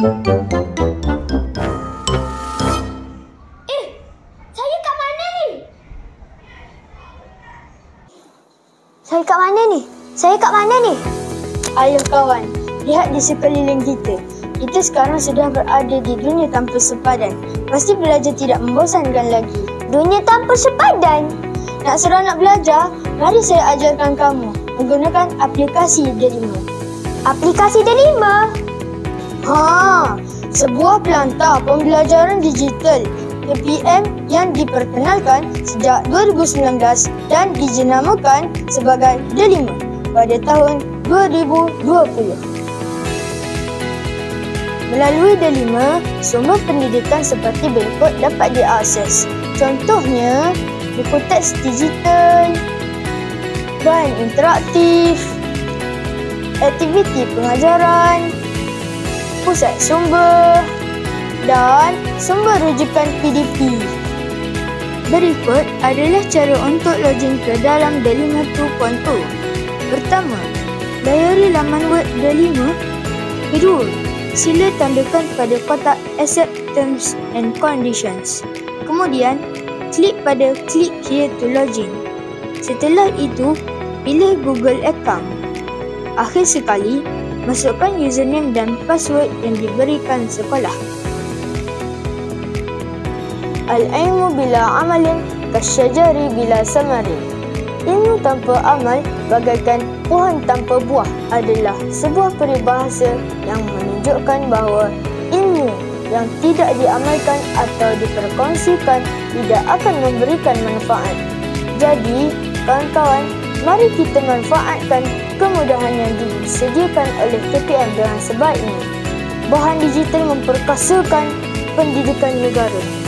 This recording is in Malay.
Saya kat mana ni? Saya kat mana ni? Ayo kawan, lihat di sekeliling kita. Kita sekarang sudah berada di dunia tanpa sepadan. Pasti belajar tidak membosankan lagi. Dunia tanpa sepadan? Nak seronok belajar? Mari saya ajarkan kamu menggunakan aplikasi Delima. Aplikasi Delima? Sebuah pelantar pembelajaran digital APM yang diperkenalkan sejak 2019 dan dijenamakan sebagai Delima pada tahun 2020. Melalui Delima, sumber pendidikan seperti berikut dapat diakses. Contohnya, buku teks digital, bahan interaktif, aktiviti pengajaran, pusat sumber dan sumber rujukan PDP. Berikut adalah cara untuk login ke dalam Delima 2.0. Pertama, layari laman web Delima. Kedua, sila tandakan pada kotak Accept Terms and Conditions. Kemudian, klik pada Click Here to Login. Setelah itu, pilih Google Account. Akhir sekali, masukkan username dan password yang diberikan sekolah. Al-ilmu bila amalin kasyajari bila samarin. Ilmu tanpa amal bagaikan pohon tanpa buah adalah sebuah peribahasa yang menunjukkan bahawa ilmu yang tidak diamalkan atau diperkongsikan tidak akan memberikan manfaat. Jadi, kawan-kawan, mari kita manfaatkan kemudahan yang disediakan oleh KPM dengan sebaiknya. Bahan digital memperkasakan pendidikan negara.